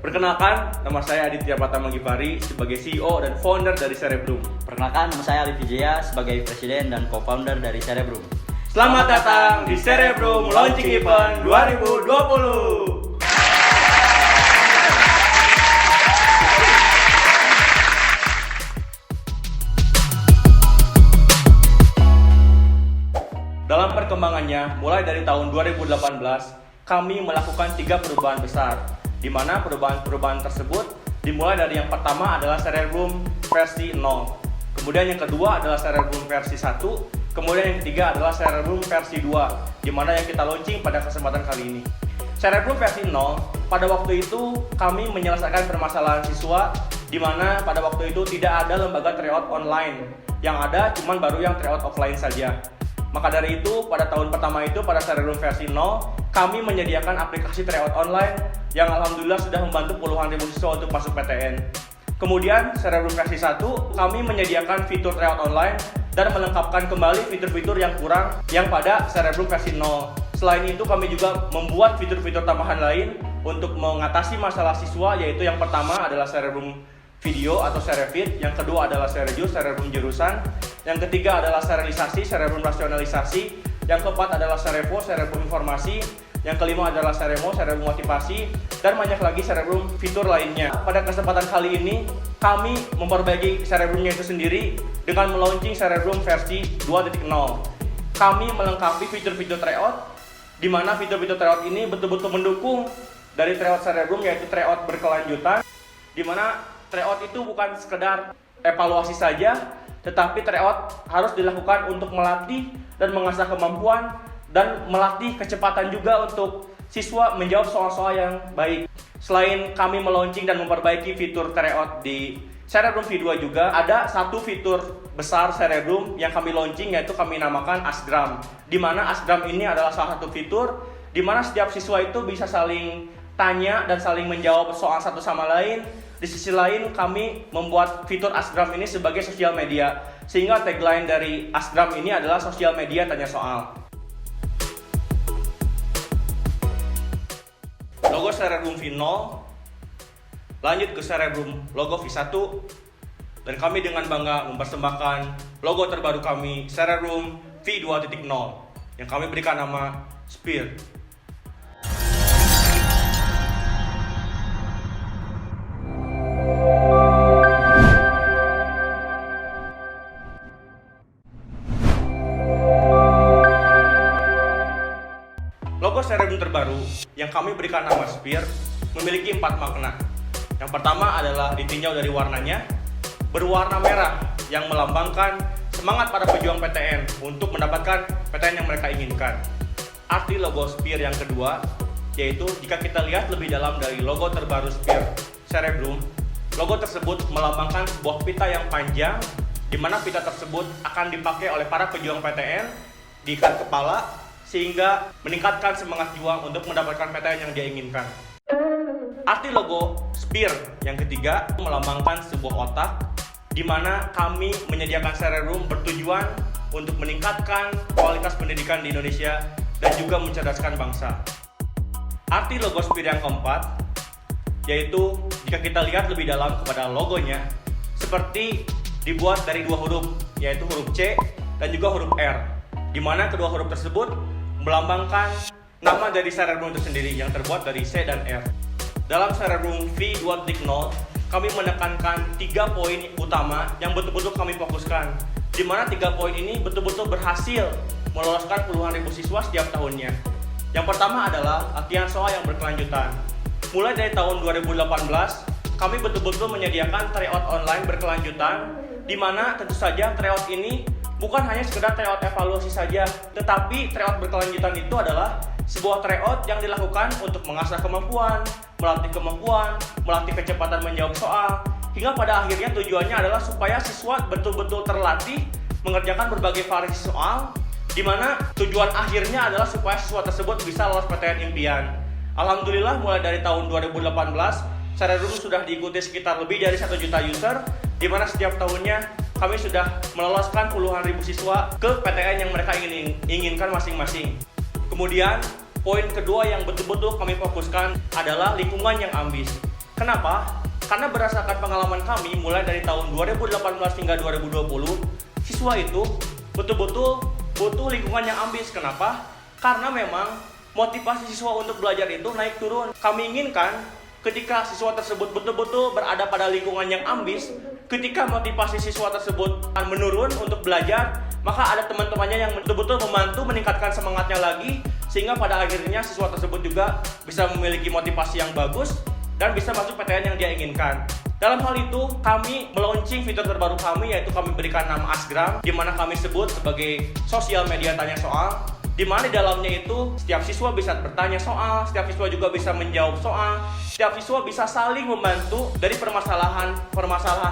Perkenalkan, nama saya Aditya Pratama Givari sebagai CEO dan founder dari Cerebrum. Perkenalkan, nama saya Alif Wijaya sebagai presiden dan co-founder dari Cerebrum. Selamat datang di Cerebrum Launching Event 2020. Dalam perkembangannya, mulai dari tahun 2018, kami melakukan 3 perubahan besar, di mana perubahan-perubahan tersebut dimulai dari yang pertama adalah Cerebrum versi 0, kemudian yang kedua adalah Cerebrum versi 1, kemudian yang ketiga adalah Cerebrum versi 2, di mana yang kita launching pada kesempatan kali ini. Cerebrum versi 0, pada waktu itu kami menyelesaikan permasalahan siswa, di mana pada waktu itu tidak ada lembaga tryout online, yang ada cuman baru yang tryout offline saja. Maka dari itu, pada tahun pertama itu, pada Cerebrum versi 0, kami menyediakan aplikasi tryout online yang alhamdulillah sudah membantu puluhan ribu siswa untuk masuk PTN. Kemudian, Cerebrum versi 1, kami menyediakan fitur tryout online dan melengkapkan kembali fitur-fitur yang kurang yang pada Cerebrum versi 0. Selain itu, kami juga membuat fitur-fitur tambahan lain untuk mengatasi masalah siswa, yaitu yang pertama adalah Cerebrum video atau Cerevit, yang kedua adalah Cerejus, Cerebrum jurusan, yang ketiga adalah serialisasi, Cerebrum rasionalisasi, yang keempat adalah Cerevo, Cerebrum informasi, yang kelima adalah Ceremo, Cerebrum motivasi, dan banyak lagi Cerebrum fitur lainnya. Pada kesempatan kali ini, kami memperbaiki Cerebrumnya itu sendiri dengan melaunching Cerebrum versi 2.0. Kami melengkapi fitur-fitur tryout, di mana fitur-fitur tryout ini betul-betul mendukung dari tryout Cerebrum, yaitu tryout berkelanjutan, di mana tryout itu bukan sekedar evaluasi saja, tetapi tryout harus dilakukan untuk melatih dan mengasah kemampuan dan melatih kecepatan juga untuk siswa menjawab soal-soal yang baik. Selain kami melaunching dan memperbaiki fitur tryout di Cerebrum V2 juga, ada satu fitur besar Cerebrum yang kami launching, yaitu kami namakan Asgram. Di mana Asgram ini adalah salah satu fitur di mana setiap siswa itu bisa saling tanya dan saling menjawab soal satu sama lain. Di sisi lain, kami membuat fitur Asgram ini sebagai sosial media, sehingga tagline dari Asgram ini adalah sosial media tanya soal. Logo Cerebrum V0, lanjut ke Cerebrum logo V1, dan kami dengan bangga mempersembahkan logo terbaru kami, Cerebrum V2.0, yang kami berikan nama Spear. Logo Cerebrum terbaru yang kami berikan nama Spear memiliki 4 makna. Yang pertama adalah ditinjau dari warnanya, berwarna merah yang melambangkan semangat para pejuang PTN untuk mendapatkan PTN yang mereka inginkan. Arti logo Spear yang kedua, yaitu jika kita lihat lebih dalam dari logo terbaru Spear Cerebrum, logo tersebut melambangkan sebuah pita yang panjang, di mana pita tersebut akan dipakai oleh para pejuang PTN diikat kepala, sehingga meningkatkan semangat juang untuk mendapatkan PTN yang dia inginkan. Arti logo Spear yang ketiga melambangkan sebuah otak, di mana kami menyediakan Cerebrum bertujuan untuk meningkatkan kualitas pendidikan di Indonesia dan juga mencerdaskan bangsa. Arti logo Spear yang keempat, yaitu jika kita lihat lebih dalam kepada logonya, seperti dibuat dari 2 huruf, yaitu huruf C dan juga huruf R, di mana kedua huruf tersebut melambangkan nama dari Cerebrum itu sendiri yang terbuat dari C dan R. Dalam Cerebrum V2.0, kami menekankan 3 poin utama yang betul-betul kami fokuskan, di mana 3 poin ini betul-betul berhasil meloloskan puluhan ribu siswa setiap tahunnya. Yang pertama adalah latihan soal yang berkelanjutan. Mulai dari tahun 2018, kami betul-betul menyediakan tryout online berkelanjutan, di mana tentu saja tryout ini bukan hanya sekedar tryout evaluasi saja, tetapi tryout berkelanjutan itu adalah sebuah tryout yang dilakukan untuk mengasah kemampuan, melatih kecepatan menjawab soal, hingga pada akhirnya tujuannya adalah supaya siswa betul-betul terlatih mengerjakan berbagai variasi soal, di mana tujuan akhirnya adalah supaya siswa tersebut bisa lolos PTN impian. Alhamdulillah, mulai dari tahun 2018, Cerebrum sudah diikuti sekitar lebih dari 1 juta user, di mana setiap tahunnya kami sudah meloloskan puluhan ribu siswa ke PTN yang mereka inginkan masing-masing. Kemudian, poin kedua yang betul-betul kami fokuskan adalah lingkungan yang ambis. Kenapa? Karena berdasarkan pengalaman kami mulai dari tahun 2018 hingga 2020, siswa itu betul-betul butuh lingkungan yang ambis. Kenapa? Karena memang motivasi siswa untuk belajar itu naik turun. Kami inginkan ketika siswa tersebut betul-betul berada pada lingkungan yang ambis, ketika motivasi siswa tersebut akan menurun untuk belajar, maka ada teman-temannya yang betul-betul membantu meningkatkan semangatnya lagi, sehingga pada akhirnya siswa tersebut juga bisa memiliki motivasi yang bagus dan bisa masuk PTN yang dia inginkan. Dalam hal itu, kami melaunching fitur terbaru kami, yaitu kami berikan nama Asgram, di mana kami sebut sebagai sosial media tanya soal, di mana di dalamnya itu setiap siswa bisa bertanya soal, setiap siswa juga bisa menjawab soal, setiap siswa bisa saling membantu dari permasalahan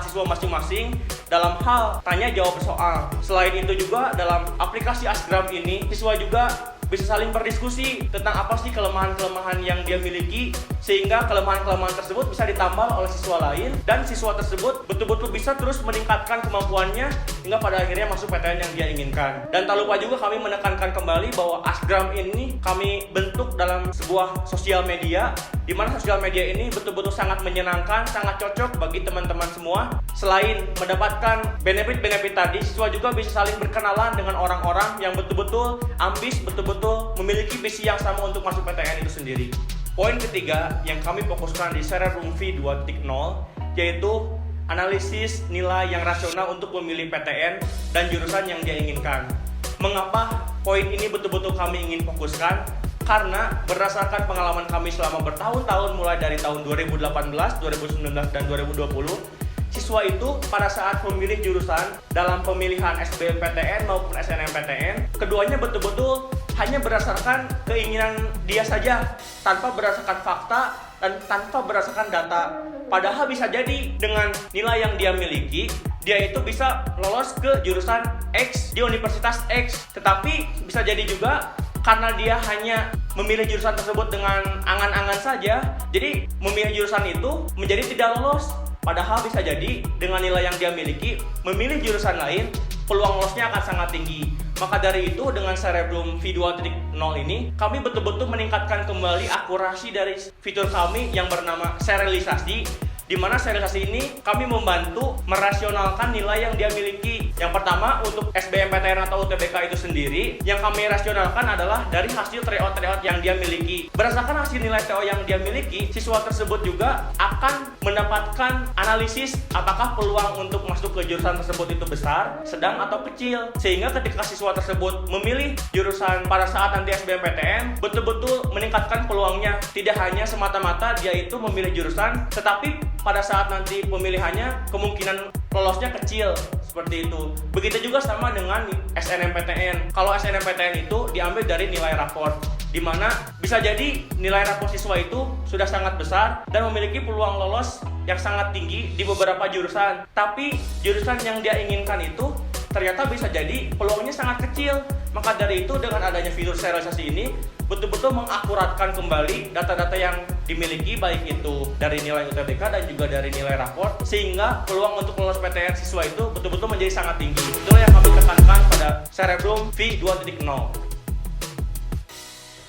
siswa masing-masing dalam hal tanya jawab soal. Selain itu juga dalam aplikasi Asgram ini, siswa juga bisa saling berdiskusi tentang apa sih kelemahan-kelemahan yang dia miliki, sehingga kelemahan-kelemahan tersebut bisa ditambal oleh siswa lain dan siswa tersebut betul-betul bisa terus meningkatkan kemampuannya hingga pada akhirnya masuk PTN yang dia inginkan. Dan tak lupa juga kami menekankan kembali bahwa Asgram ini kami bentuk dalam sebuah sosial media, di mana sosial media ini betul-betul sangat menyenangkan, sangat cocok bagi teman-teman semua. Selain mendapatkan benefit-benefit tadi, siswa juga bisa saling berkenalan dengan orang-orang yang betul-betul ambis, betul-betul memiliki visi yang sama untuk masuk PTN itu sendiri. Poin ketiga yang kami fokuskan di Cerebrum V 2.0 yaitu analisis nilai yang rasional untuk memilih PTN dan jurusan yang dia inginkan. Mengapa poin ini betul-betul kami ingin fokuskan? Karena berdasarkan pengalaman kami selama bertahun-tahun mulai dari tahun 2018, 2019, dan 2020, siswa itu pada saat memilih jurusan dalam pemilihan SBMPTN maupun SNMPTN, keduanya betul-betul hanya berdasarkan keinginan dia saja, tanpa berdasarkan fakta dan tanpa berdasarkan data. Padahal bisa jadi dengan nilai yang dia miliki, dia itu bisa lolos ke jurusan X di Universitas X. Tetapi bisa jadi juga karena dia hanya memilih jurusan tersebut dengan angan-angan saja, jadi memilih jurusan itu menjadi tidak lolos. Padahal bisa jadi dengan nilai yang dia miliki, memilih jurusan lain, peluang lolosnya akan sangat tinggi. Maka dari itu dengan Cerebrum V 2.0 ini, kami betul-betul meningkatkan kembali akurasi dari fitur kami yang bernama serialisasi, di mana serialisasi ini kami membantu merasionalkan nilai yang dia miliki. Yang pertama untuk SBMPTN atau UTBK itu sendiri, yang kami rasionalkan adalah dari hasil tryout yang dia miliki. Berdasarkan hasil nilai TO yang dia miliki, siswa tersebut juga akan mendapatkan analisis apakah peluang untuk masuk ke jurusan tersebut itu besar, sedang, atau kecil. Sehingga ketika siswa tersebut memilih jurusan pada saat nanti SBMPTN, betul-betul meningkatkan peluangnya. Tidak hanya semata-mata dia itu memilih jurusan, tetapi pada saat nanti pemilihannya kemungkinan lolosnya kecil, seperti itu. Begitu juga sama dengan SNMPTN. Kalau SNMPTN itu diambil dari nilai raport, di mana bisa jadi nilai raport siswa itu sudah sangat besar dan memiliki peluang lolos yang sangat tinggi di beberapa jurusan. Tapi jurusan yang dia inginkan itu ternyata bisa jadi peluangnya sangat kecil. Maka dari itu dengan adanya fitur serialisasi ini betul-betul mengakuratkan kembali data-data yang dimiliki, baik itu dari nilai UTBK dan juga dari nilai raport, sehingga peluang untuk lolos PTN siswa itu betul-betul menjadi sangat tinggi. Itulah yang kami tekankan pada Cerebrum V 2.0.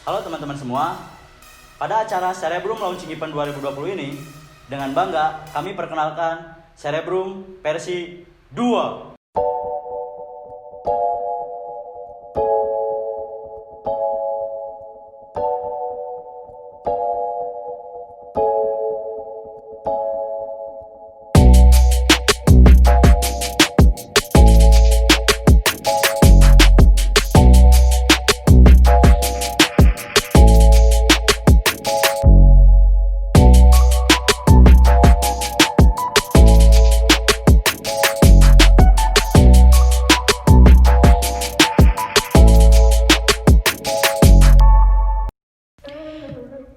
Halo teman-teman semua, pada acara Cerebrum Launching Event 2020 ini, dengan bangga kami perkenalkan Cerebrum versi 2.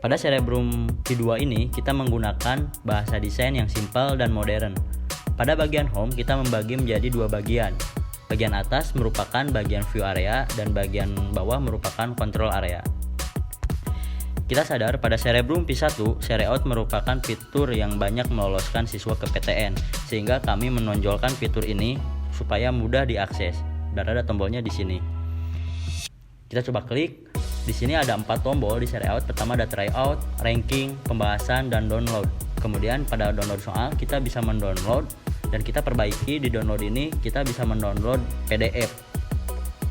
Pada Cerebrum V2 ini, kita menggunakan bahasa desain yang simpel dan modern. Pada bagian home, kita membagi menjadi dua bagian. Bagian atas merupakan bagian view area dan bagian bawah merupakan control area. Kita sadar pada Cerebrum V1, Share-out merupakan fitur yang banyak meloloskan siswa ke PTN, sehingga kami menonjolkan fitur ini supaya mudah diakses. Dan ada tombolnya di sini. Kita coba klik. Di sini ada 4 tombol di Share-out. Pertama ada tryout, ranking, pembahasan, dan download. Kemudian pada download soal kita bisa mendownload, dan kita perbaiki di download ini kita bisa mendownload PDF.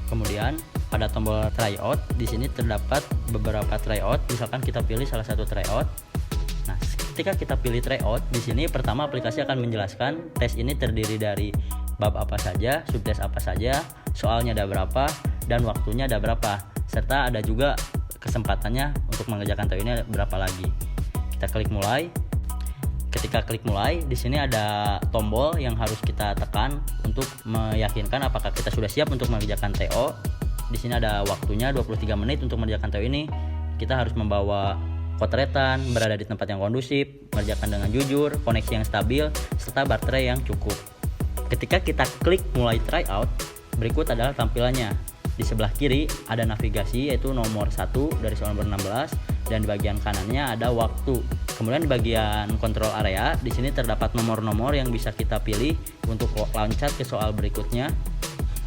Kemudian pada tombol tryout di sini terdapat beberapa tryout, misalkan kita pilih salah satu tryout. Nah, ketika kita pilih tryout di sini pertama aplikasi akan menjelaskan tes ini terdiri dari bab apa saja, subtes apa saja, soalnya ada berapa, dan waktunya ada berapa, serta ada juga kesempatannya untuk mengerjakan TO ini berapa lagi. Kita klik mulai. Ketika klik mulai, di sini ada tombol yang harus kita tekan untuk meyakinkan apakah kita sudah siap untuk mengerjakan TO. Di sini ada waktunya 23 menit untuk mengerjakan TO ini. Kita harus membawa kotretan, berada di tempat yang kondusif, mengerjakan dengan jujur, koneksi yang stabil, serta baterai yang cukup. Ketika kita klik mulai tryout, berikut adalah tampilannya. Di sebelah kiri ada navigasi yaitu nomor 1 dari soal nomor 16, dan di bagian kanannya ada waktu. Kemudian di bagian kontrol area di sini terdapat nomor-nomor yang bisa kita pilih untuk loncat ke soal berikutnya.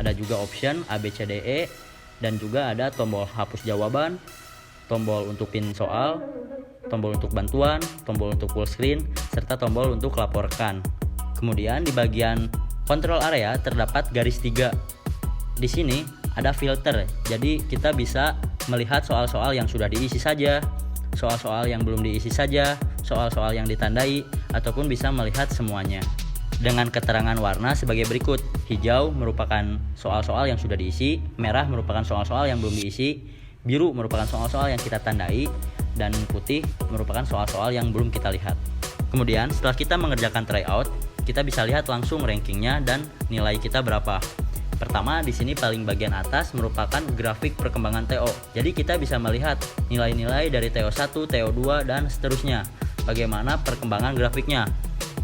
Ada juga option A, B, C, D, E, dan juga ada tombol hapus jawaban, tombol untuk pin soal, tombol untuk bantuan, tombol untuk full screen, serta tombol untuk laporkan. Kemudian di bagian kontrol area terdapat garis 3. Di sini ada filter, jadi kita bisa melihat soal-soal yang sudah diisi saja, soal-soal yang belum diisi saja, soal-soal yang ditandai, ataupun bisa melihat semuanya. Dengan keterangan warna sebagai berikut: hijau merupakan soal-soal yang sudah diisi, merah merupakan soal-soal yang belum diisi, biru merupakan soal-soal yang kita tandai, dan putih merupakan soal-soal yang belum kita lihat. Kemudian setelah kita mengerjakan tryout, kita bisa lihat langsung rankingnya dan nilai kita berapa. Pertama, di sini paling bagian atas merupakan grafik perkembangan TO. Jadi kita bisa melihat nilai-nilai dari TO 1, TO 2, dan seterusnya. Bagaimana perkembangan grafiknya?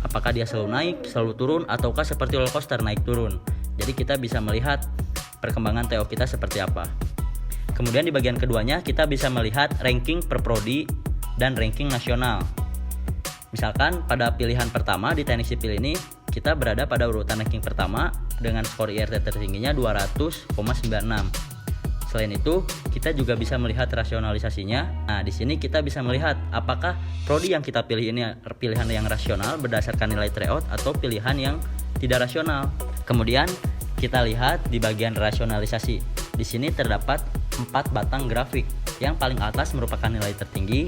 Apakah dia selalu naik, selalu turun, ataukah seperti roller coaster naik turun? Jadi kita bisa melihat perkembangan TO kita seperti apa. Kemudian di bagian keduanya kita bisa melihat ranking per prodi dan ranking nasional. Misalkan pada pilihan pertama di teknik sipil ini kita berada pada urutan ranking pertama dengan skor IRT tertingginya 200,96. Selain itu, kita juga bisa melihat rasionalisasinya. Nah, di sini kita bisa melihat apakah prodi yang kita pilih ini pilihan yang rasional berdasarkan nilai tryout atau pilihan yang tidak rasional. Kemudian kita lihat di bagian rasionalisasi. Di sini terdapat 4 batang grafik. Yang paling atas merupakan nilai tertinggi,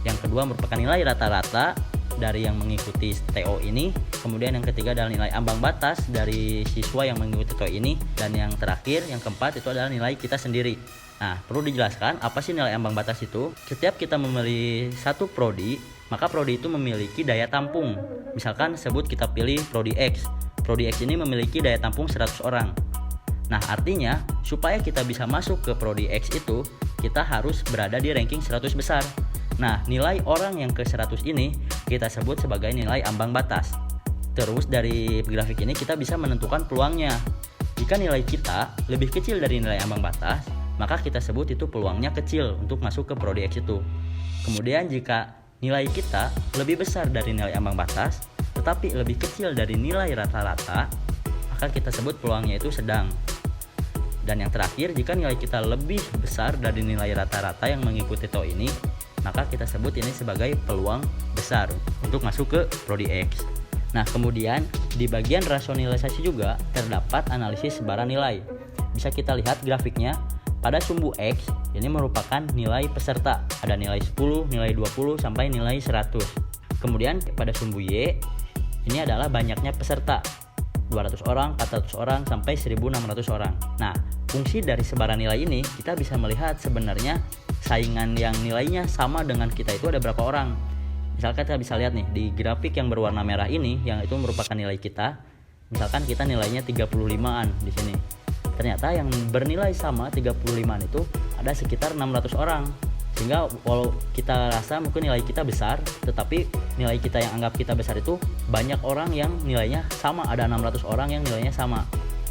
yang kedua merupakan nilai rata-rata dari yang mengikuti TO ini, kemudian yang ketiga adalah nilai ambang batas dari siswa yang mengikuti TO ini, dan yang terakhir, yang keempat itu adalah nilai kita sendiri. Nah, perlu dijelaskan apa sih nilai ambang batas itu? Setiap kita memilih satu prodi, maka prodi itu memiliki daya tampung. Misalkan sebut kita pilih prodi X. Prodi X ini memiliki daya tampung 100 orang. Nah, artinya supaya kita bisa masuk ke prodi X itu, kita harus berada di ranking 100 besar. Nah, nilai orang yang ke 100 ini kita sebut sebagai nilai ambang batas. Terus dari grafik ini kita bisa menentukan peluangnya. Jika nilai kita lebih kecil dari nilai ambang batas, maka kita sebut itu peluangnya kecil untuk masuk ke prodi X itu. Kemudian jika nilai kita lebih besar dari nilai ambang batas, tetapi lebih kecil dari nilai rata-rata, maka kita sebut peluangnya itu sedang. Dan yang terakhir, jika nilai kita lebih besar dari nilai rata-rata yang mengikuti TO ini, maka kita sebut ini sebagai peluang besar untuk masuk ke prodi X. Nah, kemudian di bagian rasionalisasi juga terdapat analisis sebaran nilai. Bisa kita lihat grafiknya. Pada sumbu X ini merupakan nilai peserta. Ada nilai 10, nilai 20 sampai nilai 100. Kemudian pada sumbu Y ini adalah banyaknya peserta. 200 orang, 400 orang sampai 1.600 orang. Nah, fungsi dari sebaran nilai ini kita bisa melihat sebenarnya saingan yang nilainya sama dengan kita itu ada berapa orang. Misalkan kita bisa lihat nih di grafik yang berwarna merah ini, yang itu merupakan nilai kita. Misalkan kita nilainya 35-an di sini. Ternyata yang bernilai sama 35-an itu ada sekitar 600 orang. Sehingga walau kita rasa mungkin nilai kita besar, tetapi nilai kita yang anggap kita besar itu banyak orang yang nilainya sama, ada 600 orang yang nilainya sama.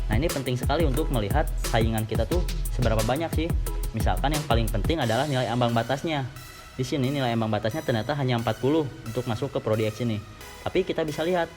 Nah, ini penting sekali untuk melihat saingan kita tuh seberapa banyak sih. Misalkan yang paling penting adalah nilai ambang batasnya. Di sini nilai ambang batasnya ternyata hanya 40 untuk masuk ke prodi X ini. Tapi kita bisa lihat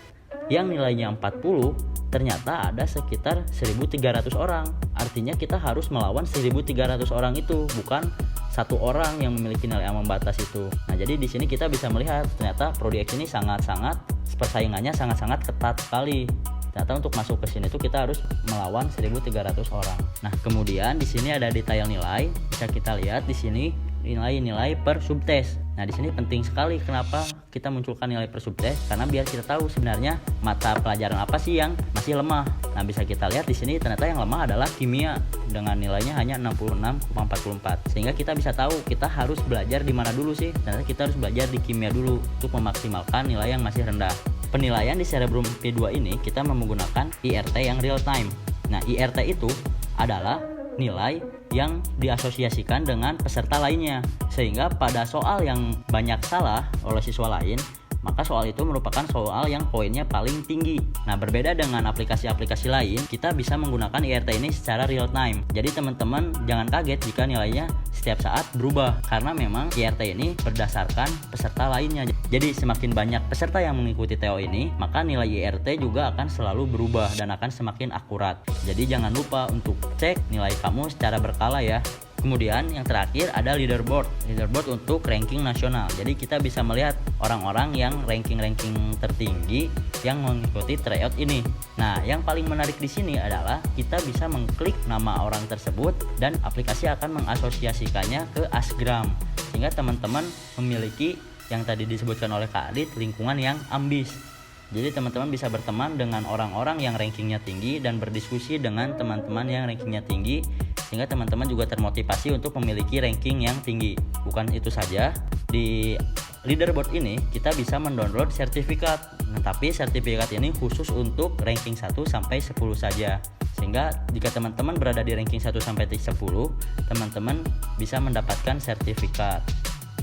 yang nilainya 40 ternyata ada sekitar 1.300 orang. artinya kita harus melawan 1.300 orang itu, bukan satu orang yang memiliki nilai ambang batas itu. Nah, jadi di sini kita bisa melihat ternyata Prodi X ini sangat-sangat persaingannya sangat-sangat ketat sekali. Ternyata untuk masuk ke sini tuh kita harus melawan 1.300 orang. Nah, kemudian di sini ada detail nilai. Bisa kita lihat di sini nilai-nilai per subtes. Nah, di sini penting sekali kenapa kita munculkan nilai per subtes, karena biar kita tahu sebenarnya mata pelajaran apa sih yang masih lemah. Nah, bisa kita lihat di sini ternyata yang lemah adalah kimia dengan nilainya hanya 66,44. Sehingga kita bisa tahu kita harus belajar di mana dulu sih. Ternyata kita harus belajar di kimia dulu untuk memaksimalkan nilai yang masih rendah. Penilaian di Cerebrum P2 ini kita menggunakan IRT yang real time. Nah, IRT itu adalah nilai yang diasosiasikan dengan peserta lainnya, sehingga pada soal yang banyak salah oleh siswa lain, maka soal itu merupakan soal yang poinnya paling tinggi. Nah, berbeda dengan aplikasi-aplikasi lain, kita bisa menggunakan IRT ini secara real time. Jadi teman-teman jangan kaget jika nilainya setiap saat berubah, karena memang IRT ini berdasarkan peserta lainnya. Jadi semakin banyak peserta yang mengikuti TO ini, maka nilai IRT juga akan selalu berubah dan akan semakin akurat. Jadi jangan lupa untuk cek nilai kamu secara berkala ya. Kemudian yang terakhir ada leaderboard untuk ranking nasional. Jadi kita bisa melihat orang-orang yang ranking tertinggi yang mengikuti tryout ini. Nah, yang paling menarik di sini adalah kita bisa mengklik nama orang tersebut dan aplikasi akan mengasosiasikannya ke Asgram, sehingga teman-teman memiliki yang tadi disebutkan oleh Kak Adit, lingkungan yang ambis. Jadi teman-teman bisa berteman dengan orang-orang yang rankingnya tinggi dan berdiskusi dengan teman-teman yang rankingnya tinggi, sehingga teman-teman juga termotivasi untuk memiliki ranking yang tinggi. Bukan itu saja, di leaderboard ini kita bisa mendownload sertifikat. Nah, tapi sertifikat ini khusus untuk ranking 1 sampai 10 saja. Sehingga jika teman-teman berada di ranking 1 sampai 10, teman-teman bisa mendapatkan sertifikat.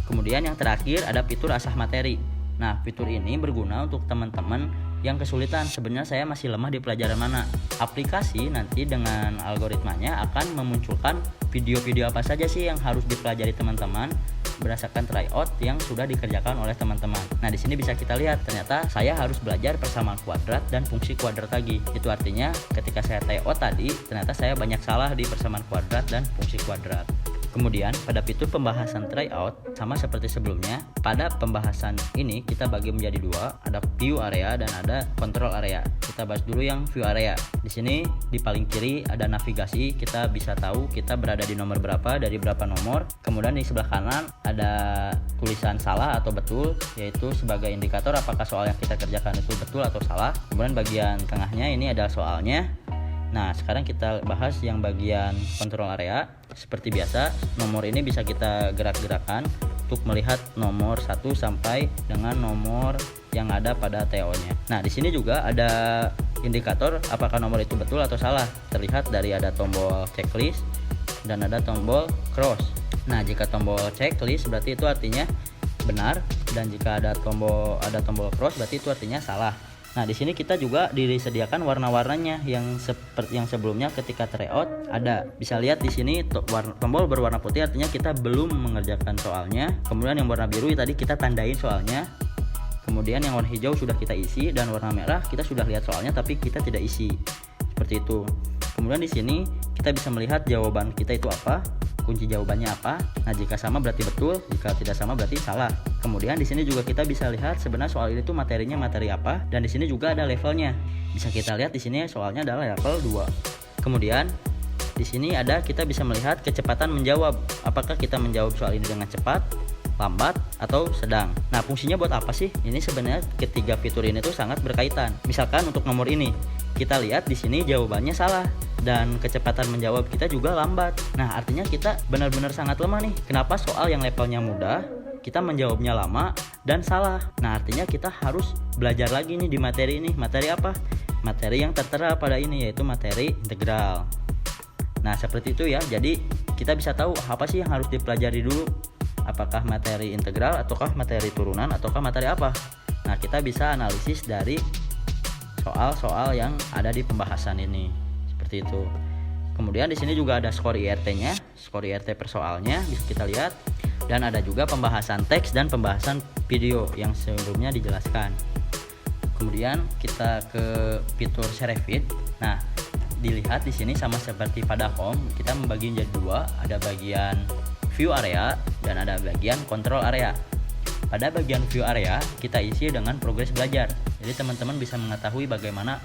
Kemudian yang terakhir ada fitur asah materi. Nah, fitur ini berguna untuk teman-teman yang kesulitan. Sebenarnya saya masih lemah di pelajaran mana. Aplikasi nanti dengan algoritmanya akan memunculkan video-video apa saja sih yang harus dipelajari teman-teman berdasarkan tryout yang sudah dikerjakan oleh teman-teman. Nah, di sini bisa kita lihat ternyata saya harus belajar persamaan kuadrat dan fungsi kuadrat lagi. Itu artinya ketika saya TO tadi, ternyata saya banyak salah di persamaan kuadrat dan fungsi kuadrat. Kemudian pada fitur pembahasan tryout sama seperti sebelumnya, pada pembahasan ini kita bagi menjadi dua, ada view area dan ada control area. Kita bahas dulu yang view area. Di sini di paling kiri ada navigasi, kita bisa tahu kita berada di nomor berapa dari berapa nomor. Kemudian di sebelah kanan ada tulisan salah atau betul, yaitu sebagai indikator apakah soal yang kita kerjakan itu betul atau salah. Kemudian bagian tengahnya ini adalah soalnya. Nah, sekarang kita bahas yang bagian control area. Seperti biasa, nomor ini bisa kita gerak-gerakan untuk melihat nomor 1 sampai dengan nomor yang ada pada TO-nya. Nah, di sini juga ada indikator apakah nomor itu betul atau salah. Terlihat dari ada tombol checklist dan ada tombol cross. Nah, jika tombol checklist berarti itu artinya benar, dan jika ada tombol cross berarti itu artinya salah. Nah, di sini kita juga disediakan warna-warnanya yang seperti yang sebelumnya ketika tryout ada. Bisa lihat di sini tombol berwarna putih artinya kita belum mengerjakan soalnya. Kemudian yang warna biru tadi kita tandain soalnya. Kemudian yang warna hijau sudah kita isi, dan warna merah kita sudah lihat soalnya tapi kita tidak isi. Seperti itu. Kemudian di sini kita bisa melihat jawaban kita itu apa, kunci jawabannya apa. Nah, jika sama berarti betul, jika tidak sama berarti salah. Kemudian di sini juga kita bisa lihat sebenarnya soal ini tuh materinya materi apa, dan di sini juga ada levelnya. Bisa kita lihat di sini soalnya adalah level 2. Kemudian di sini kita bisa melihat kecepatan menjawab. Apakah kita menjawab soal ini dengan cepat, lambat, atau sedang. Nah, fungsinya buat apa sih? Ini sebenarnya ketiga fitur ini tuh sangat berkaitan. Misalkan untuk nomor ini, kita lihat di sini jawabannya salah dan kecepatan menjawab kita juga lambat. Nah, artinya kita benar-benar sangat lemah nih. Kenapa soal yang levelnya mudah kita menjawabnya lama dan salah? Nah, artinya kita harus belajar lagi nih di materi ini. Materi apa? Materi yang tertera pada ini, yaitu materi integral. Nah, seperti itu ya. Jadi kita bisa tahu apa sih yang harus dipelajari dulu. Apakah materi integral, ataukah materi turunan, ataukah materi apa? Nah, kita bisa analisis dari soal-soal yang ada di pembahasan ini. Seperti itu. Kemudian di sini juga ada skor IRT-nya, skor IRT per soalnya bisa kita lihat, dan ada juga pembahasan teks dan pembahasan video yang sebelumnya dijelaskan. Kemudian kita ke fitur Serefit. Nah, dilihat di sini sama seperti pada home, kita membagi menjadi dua, ada bagian view area dan ada bagian control area. Pada bagian view area, kita isi dengan progres belajar. Jadi teman-teman bisa mengetahui bagaimana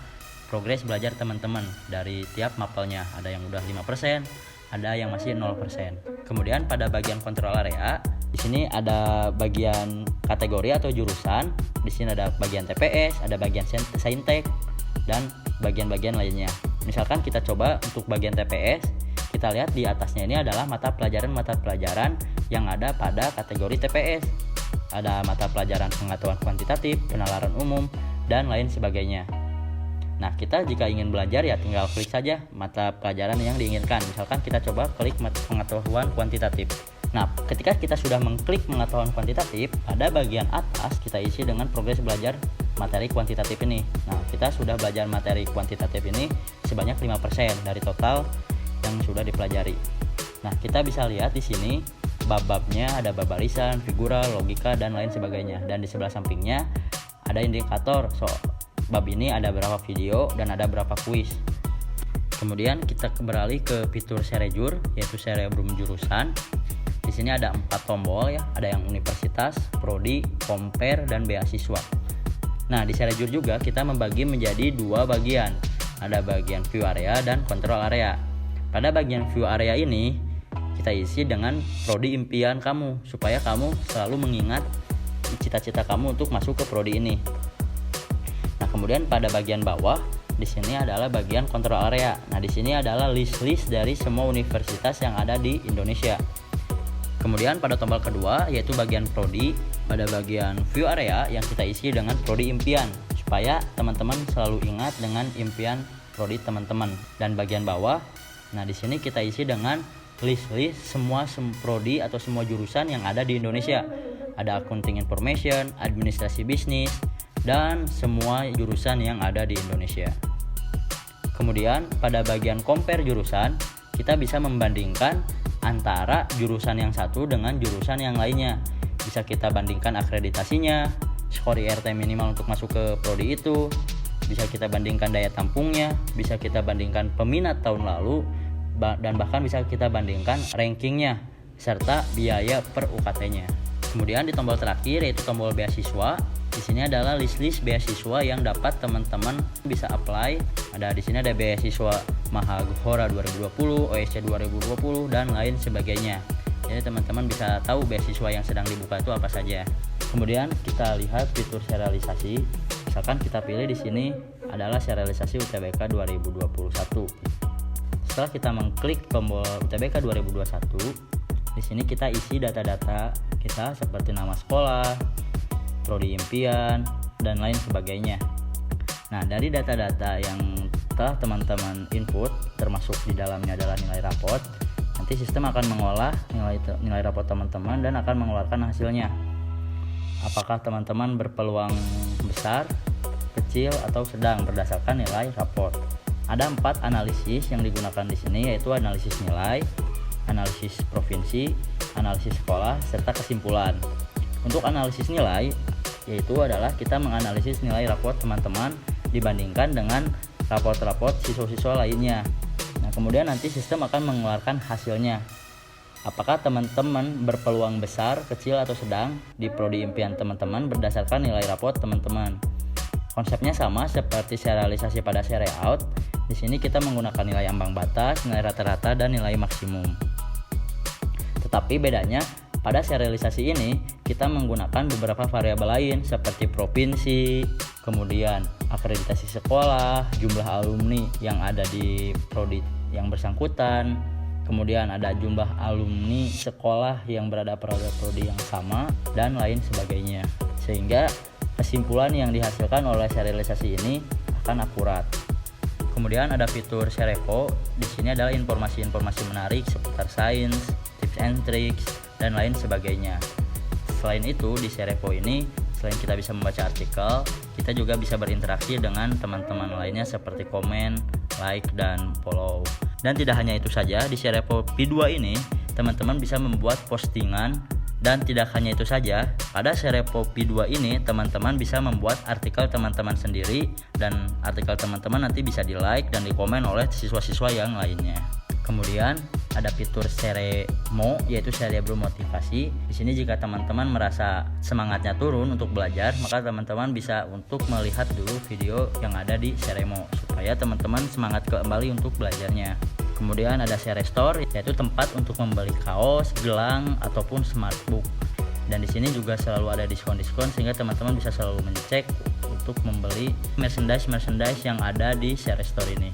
progres belajar teman-teman dari tiap mapelnya. Ada yang udah 5%, ada yang masih 0%. Kemudian pada bagian control area, di sini ada bagian kategori atau jurusan. Di sini ada bagian TPS, ada bagian saintek, dan bagian-bagian lainnya. Misalkan kita coba untuk bagian TPS, kita lihat di atasnya ini adalah mata pelajaran yang ada pada kategori TPS. Ada mata pelajaran pengetahuan kuantitatif, penalaran umum, dan lain sebagainya. Nah, kita jika ingin belajar ya tinggal klik saja mata pelajaran yang diinginkan. Misalkan kita coba klik mata pengetahuan kuantitatif. Nah, ketika kita sudah mengklik pengetahuan kuantitatif, pada bagian atas kita isi dengan progres belajar materi kuantitatif ini. Nah, kita sudah belajar materi kuantitatif ini sebanyak 5% dari total yang sudah dipelajari. Nah, kita bisa lihat di sini bab-babnya, ada bab barisan, figura, logika, dan lain sebagainya. Dan di sebelah sampingnya ada indikator bab ini ada berapa video dan ada berapa kuis. Kemudian kita beralih ke fitur Serejur, yaitu Cerebrum jurusan. Di sini ada 4 tombol ya, ada yang universitas, prodi, compare, dan beasiswa. Nah, di Serejur juga kita membagi menjadi 2 bagian. Ada bagian view area dan control area. Pada bagian view area ini kita isi dengan prodi impian kamu supaya kamu selalu mengingat cita-cita kamu untuk masuk ke prodi ini. Nah, kemudian pada bagian bawah di sini adalah bagian control area. Nah, di sini adalah list dari semua universitas yang ada di Indonesia. Kemudian pada tombol kedua yaitu bagian prodi, pada bagian view area yang kita isi dengan prodi impian supaya teman-teman selalu ingat dengan impian prodi teman-teman. Dan bagian bawah, nah di sini kita isi dengan list semua prodi atau semua jurusan yang ada di Indonesia. Ada accounting information, administrasi bisnis, dan semua jurusan yang ada di Indonesia. Kemudian pada bagian compare jurusan, kita bisa membandingkan antara jurusan yang satu dengan jurusan yang lainnya. Bisa kita bandingkan akreditasinya, skor IRT minimal untuk masuk ke prodi itu, bisa kita bandingkan daya tampungnya, bisa kita bandingkan peminat tahun lalu, dan bahkan bisa kita bandingkan rankingnya serta biaya per UKT-nya. Kemudian di tombol terakhir yaitu tombol beasiswa. Di sini adalah list beasiswa yang dapat teman-teman bisa apply. Di sini ada beasiswa Mahagora 2020, OSC 2020, dan lain sebagainya. Jadi teman-teman bisa tahu beasiswa yang sedang dibuka itu apa saja. Kemudian kita lihat fitur serialisasi. Misalkan kita pilih di sini adalah serialisasi UTBK 2021. Setelah kita mengklik tombol UTBK 2021, di sini kita isi data-data kita seperti nama sekolah, prodi impian, dan lain sebagainya. Nah, dari data-data yang telah teman-teman input, termasuk di dalamnya adalah nilai rapot, nanti sistem akan mengolah nilai rapot teman-teman dan akan mengeluarkan hasilnya. Apakah teman-teman berpeluang besar, kecil, atau sedang berdasarkan nilai rapot. Ada 4 analisis yang digunakan di sini, yaitu analisis nilai, analisis provinsi, analisis sekolah, serta kesimpulan. Untuk analisis nilai, yaitu adalah kita menganalisis nilai rapot teman-teman dibandingkan dengan rapot-rapot siswa-siswa lainnya. Nah, kemudian nanti sistem akan mengeluarkan hasilnya. Apakah teman-teman berpeluang besar, kecil, atau sedang di prodi impian teman-teman berdasarkan nilai rapot teman-teman. Konsepnya sama seperti serialisasi pada Sereout. Di sini kita menggunakan nilai ambang batas, nilai rata-rata, dan nilai maksimum. Tetapi bedanya pada serialisasi ini kita menggunakan beberapa variabel lain seperti provinsi, kemudian akreditasi sekolah, jumlah alumni yang ada di prodi yang bersangkutan, kemudian ada jumlah alumni sekolah yang berada pada prodi yang sama, dan lain sebagainya. Sehingga kesimpulan yang dihasilkan oleh serialisasi ini akan akurat. Kemudian ada fitur Serepo. Di sini adalah informasi-informasi menarik seputar sains, tips and tricks, dan lain sebagainya. Selain itu, di Serepo ini selain kita bisa membaca artikel, kita juga bisa berinteraksi dengan teman-teman lainnya seperti komen, like, dan follow. Dan tidak hanya itu saja, di Serepo P2 ini teman-teman bisa membuat postingan Dan tidak hanya itu saja, pada Cerebro P2 ini teman-teman bisa membuat artikel teman-teman sendiri, dan artikel teman-teman nanti bisa di-like dan di-komen oleh siswa-siswa yang lainnya. Kemudian ada fitur Ceremo, yaitu Cerebro Motivasi. Di sini jika teman-teman merasa semangatnya turun untuk belajar, maka teman-teman bisa untuk melihat dulu video yang ada di Ceremo supaya teman-teman semangat kembali untuk belajarnya. Kemudian ada Cerestore, yaitu tempat untuk membeli kaos, gelang, ataupun smartbook. Dan di sini juga selalu ada diskon-diskon sehingga teman-teman bisa selalu mencek untuk membeli merchandise yang ada di Cerestore ini.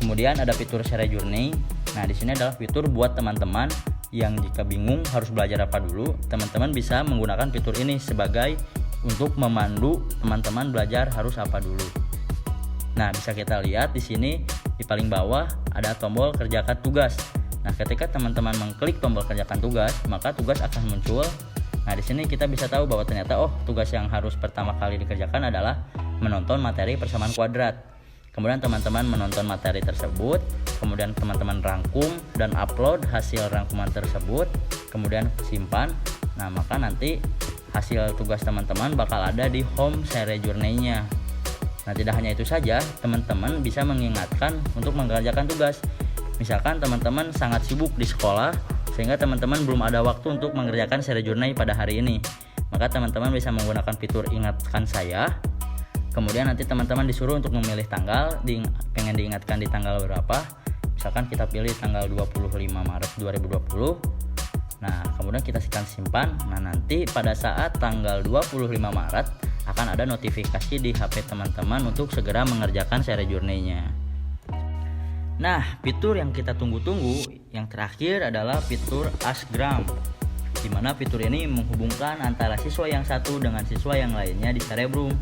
Kemudian ada fitur Cere Journey. Nah, di sini adalah fitur buat teman-teman yang jika bingung harus belajar apa dulu, teman-teman bisa menggunakan fitur ini sebagai untuk memandu teman-teman belajar harus apa dulu. Nah, bisa kita lihat di sini di paling bawah ada tombol kerjakan tugas. Nah, ketika teman-teman mengklik tombol kerjakan tugas, maka tugas akan muncul. Nah, di sini kita bisa tahu bahwa ternyata tugas yang harus pertama kali dikerjakan adalah menonton materi persamaan kuadrat. Kemudian teman-teman menonton materi tersebut, kemudian teman-teman rangkum dan upload hasil rangkuman tersebut, kemudian simpan. Nah, maka nanti hasil tugas teman-teman bakal ada di home Cere Journey-nya. Nah, tidak hanya itu saja, teman-teman bisa mengingatkan untuk mengerjakan tugas. Misalkan teman-teman sangat sibuk di sekolah sehingga teman-teman belum ada waktu untuk mengerjakan Cere Journey pada hari ini, maka teman-teman bisa menggunakan fitur ingatkan saya. Kemudian nanti teman-teman disuruh untuk memilih tanggal, pengen diingatkan di tanggal berapa. Misalkan kita pilih tanggal 25 Maret 2020. Nah, kemudian kita simpan. Nah, nanti pada saat tanggal 25 Maret akan ada notifikasi di HP teman-teman untuk segera mengerjakan Cere Journey-nya. Nah, fitur yang kita tunggu-tunggu yang terakhir adalah fitur Askgram, di mana fitur ini menghubungkan antara siswa yang satu dengan siswa yang lainnya di Cerebrum.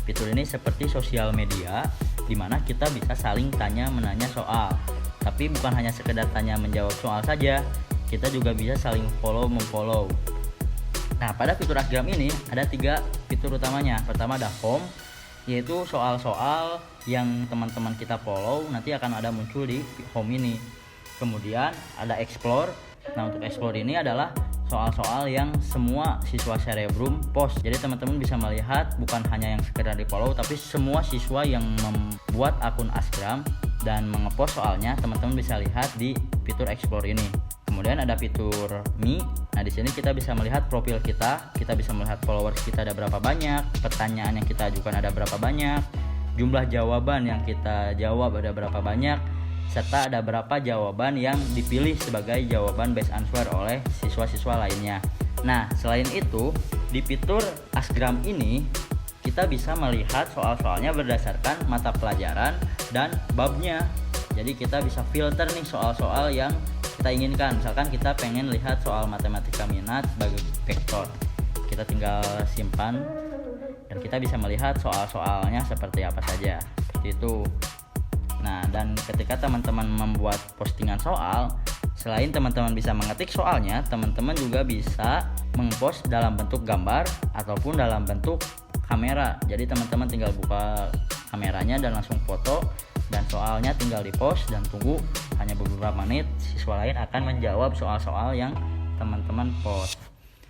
Fitur ini seperti sosial media, di mana kita bisa saling tanya-menanya soal. Tapi bukan hanya sekedar tanya menjawab soal saja, kita juga bisa saling follow-memfollow. Nah, pada fitur Askgram ini ada 3 fitur utamanya. Pertama ada home, yaitu soal-soal yang teman-teman kita follow nanti akan ada muncul di home ini. Kemudian ada explore. Nah, untuk explore ini adalah soal-soal yang semua siswa Cerebrum post. Jadi teman-teman bisa melihat bukan hanya yang sekedar di follow, tapi semua siswa yang membuat akun Askgram dan mengepost soalnya, teman-teman bisa lihat di fitur explore ini. Kemudian ada fitur Me. Nah, di sini kita bisa melihat profil kita bisa melihat followers kita ada berapa banyak, pertanyaan yang kita ajukan ada berapa banyak, jumlah jawaban yang kita jawab ada berapa banyak, serta ada berapa jawaban yang dipilih sebagai jawaban best answer oleh siswa-siswa lainnya. Nah, selain itu, di fitur Askgram ini kita bisa melihat soal-soalnya berdasarkan mata pelajaran dan babnya. Jadi kita bisa filter nih soal-soal yang kita inginkan. Misalkan kita pengen lihat soal matematika minat bagi vektor, kita tinggal simpan dan kita bisa melihat soal-soalnya seperti apa saja. Seperti itu. Nah, dan ketika teman-teman membuat postingan soal, selain teman-teman bisa mengetik soalnya, teman-teman juga bisa mengpost dalam bentuk gambar ataupun dalam bentuk kamera. Jadi teman-teman tinggal buka kameranya dan langsung foto, dan soalnya tinggal dipost dan tunggu hanya beberapa menit, siswa lain akan menjawab soal-soal yang teman-teman post.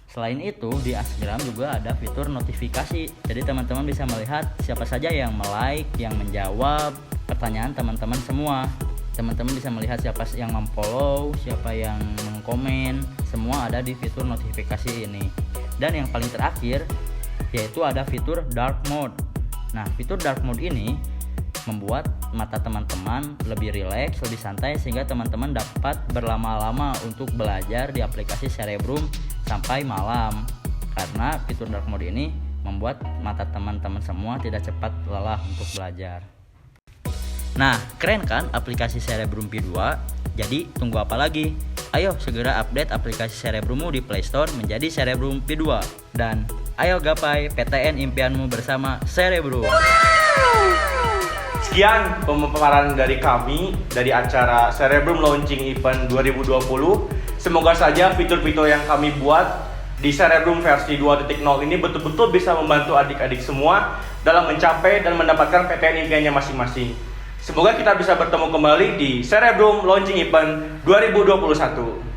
Selain itu, di Askgram juga ada fitur notifikasi. Jadi teman-teman bisa melihat siapa saja yang like, yang menjawab pertanyaan teman-teman semua. Teman-teman bisa melihat siapa yang memfollow, siapa yang mengkomen, semua ada di fitur notifikasi ini. Dan yang paling terakhir yaitu ada fitur dark mode. Nah, fitur dark mode ini membuat mata teman-teman lebih rileks, lebih santai, sehingga teman-teman dapat berlama-lama untuk belajar di aplikasi Cerebrum sampai malam. Karena fitur dark mode ini membuat mata teman-teman semua tidak cepat lelah untuk belajar. Nah, keren kan aplikasi Cerebrum P2? Jadi tunggu apa lagi? Ayo segera update aplikasi Cerebrummu di Play Store menjadi Cerebrum P2. Dan ayo gapai PTN impianmu bersama Cerebrum. Sekian pemaparan dari kami dari acara Cerebrum Launching Event 2020. Semoga saja fitur-fitur yang kami buat di Cerebrum versi 2.0 ini betul-betul bisa membantu adik-adik semua dalam mencapai dan mendapatkan PTN impiannya masing-masing. Semoga kita bisa bertemu kembali di Cerebrum Launching Event 2021.